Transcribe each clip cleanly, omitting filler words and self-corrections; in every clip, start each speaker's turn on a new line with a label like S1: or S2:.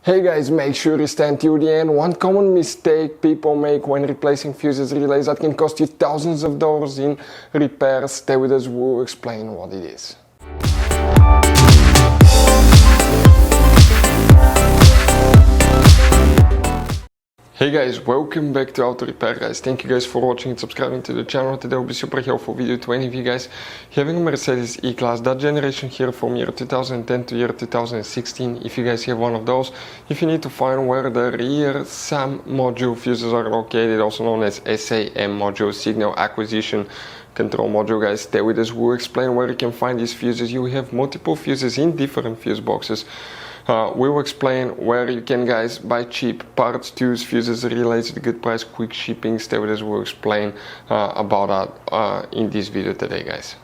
S1: Hey guys, make sure you stand till the end. One common mistake people make when replacing fuses relays that can cost you thousands of dollars in repairs. Stay with us, we'll explain what it is. Hey guys, welcome back to Auto Repair guys. Thank you guys for watching and subscribing to the channel. Today will be super helpful video to any of you guys having a Mercedes E Class, that generation here from year 2010 to year 2016. If you guys have one of those, if you need to find where the rear SAM module fuses are located, also known as SAM module, signal acquisition control module, guys, stay with us. We'll explain where you can find these fuses. You have multiple fuses in different fuse boxes. We will explain where you can, guys, buy cheap parts, tools, fuses, relays at a good price, quick shipping. Stay with us, we'll explain about that in this video today, guys.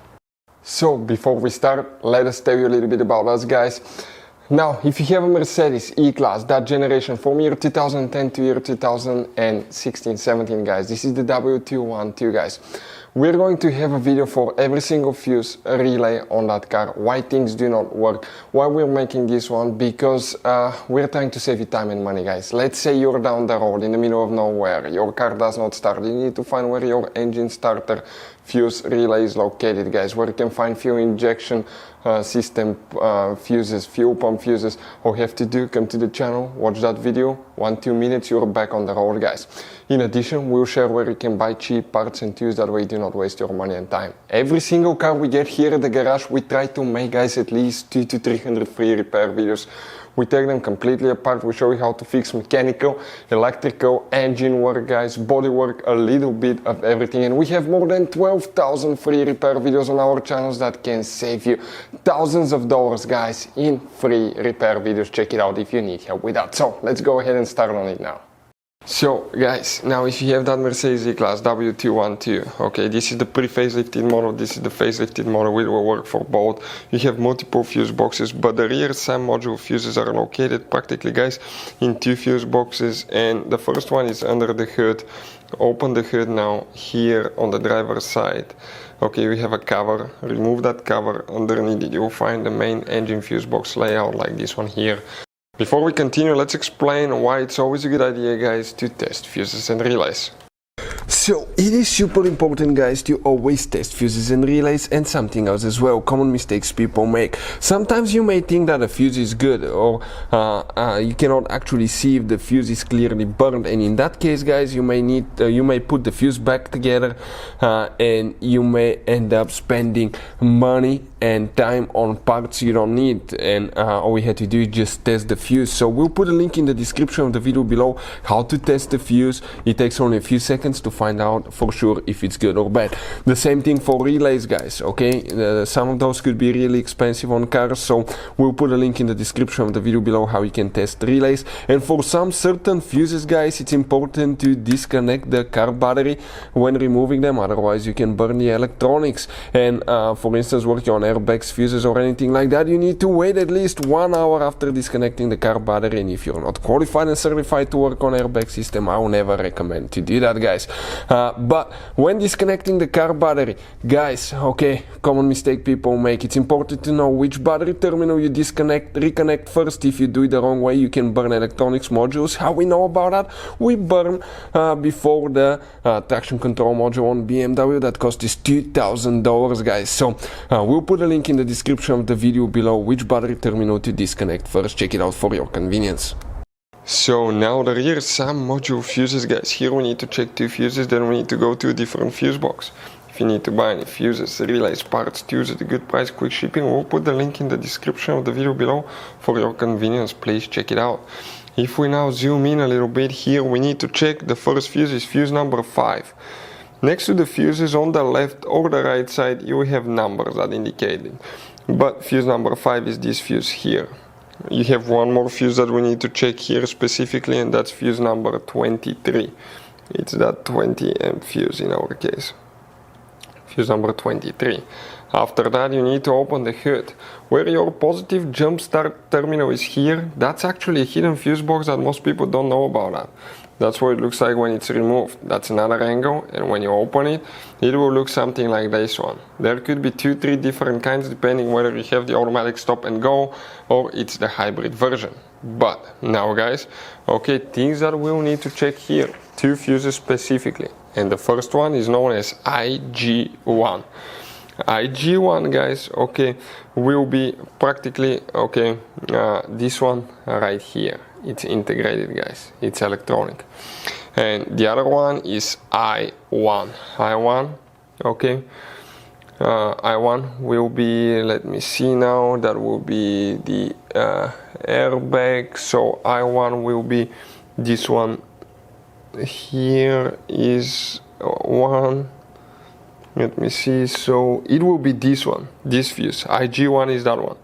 S1: So before we start, let us tell you a little bit about us, guys. Now, if you have a Mercedes E Class, that generation from year 2010 to year 2016-17, guys, this is the W212, guys. We're going to have a video for every single fuse relay on that car, why things do not work, why we're making this one, because we're trying to save you time and money, guys. Let's say you're down the road in the middle of nowhere, your car does not start, you need to find where your engine starter fuse relay is located, guys, where you can find fuel injection system fuses, fuel pump fuses. All you have to do, come to the channel, watch that video, 1-2 minutes, you're back on the road, guys. In addition, we'll share where you can buy cheap parts and tools, that way you do not waste your money and time. Every single car we get here at the garage, we try to make, guys, at least 200 to 300 free repair videos. We take them completely apart, we show you how to fix mechanical, electrical, engine work, guys, body work, a little bit of everything. And we have more than 12,000 free repair videos on our channels that can save you thousands of dollars, guys, in free repair videos. Check it out if you need help with that. So let's go ahead and start on it now. So guys, now if you have that Mercedes E Class W212, okay, this is the pre-facelifted model, this is the facelifted model, it will work for both. You have multiple fuse boxes, but the rear SAM module fuses are located practically, guys, in 2 fuse boxes, and the first one is under the hood. Open the hood now, here on the driver's side. Okay, we have a cover, remove that cover. Underneath it you'll find the main engine fuse box layout like this one here. Before we continue, let's explain why it's always a good idea, guys, to test fuses and relays. So it is super important, guys, to always test fuses and relays, and something else as well, common mistakes people make. Sometimes you may think that a fuse is good, or you cannot actually see if the fuse is clearly burned, and in that case, guys, you may put the fuse back together, and you may end up spending money and time on parts you don't need, and all we had to do is just test the fuse. So we'll put a link in the description of the video below how to test the fuse. It takes only a few seconds to find out for sure if it's good or bad. The same thing for relays, guys, okay? Some of those could be really expensive on cars, so we'll put a link in the description of the video below how you can test relays. And for some certain fuses, guys, it's important to disconnect the car battery when removing them, otherwise you can burn the electronics. And for instance, working on airbags, fuses or anything like that, you need to wait at least 1 hour after disconnecting the car battery. And if you're not qualified and certified to work on airbag system, I will never recommend to do that, guys. But when disconnecting the car battery, guys, okay, common mistake people make, it's important to know which battery terminal you reconnect first. If you do it the wrong way, you can burn electronics modules. How we know about that? We burn before the traction control module on BMW that cost us $2,000, guys. So we'll put a link in the description of the video below which battery terminal to disconnect first. Check it out for your convenience. So now the rear SAM module fuses, guys, here we need to check 2 fuses, then we need to go to a different fuse box. If you need to buy any fuses, relays, parts, tools at a good price, quick shipping, we'll put the link in the description of the video below for your convenience. Please check it out. If we now zoom in a little bit here, we need to check the first fuse is fuse number 5. Next to the fuses on the left or the right side, you have numbers that indicate it. But fuse number 5 is this fuse here. You have one more fuse that we need to check here specifically, and that's fuse number 23. It's that 20 amp fuse in our case. Fuse number 23. After that, you need to open the hood. Where your positive jump start terminal is here, that's actually a hidden fuse box that most people don't know about that. That's what it looks like when it's removed. That's another angle, and when you open it, it will look something like this one. There could be 2-3 different kinds depending whether you have the automatic stop and go or it's the hybrid version. But now guys, okay, things that we'll need to check here, two fuses specifically, and the first one is known as IG1. IG1 guys, okay, will be practically, okay, this one right here. It's integrated guys, it's electronic. And the other one is I1, okay. I1 will be, let me see now, that will be the airbag. So I1 will be this one here is one, let me see, so it will be this one, this fuse. IG1 is that one,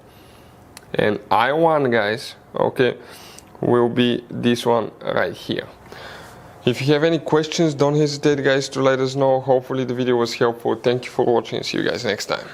S1: and I1 guys, okay, will be this one right here. If you have any questions, don't hesitate guys to let us know. Hopefully the video was helpful. Thank you for watching. See you guys next time.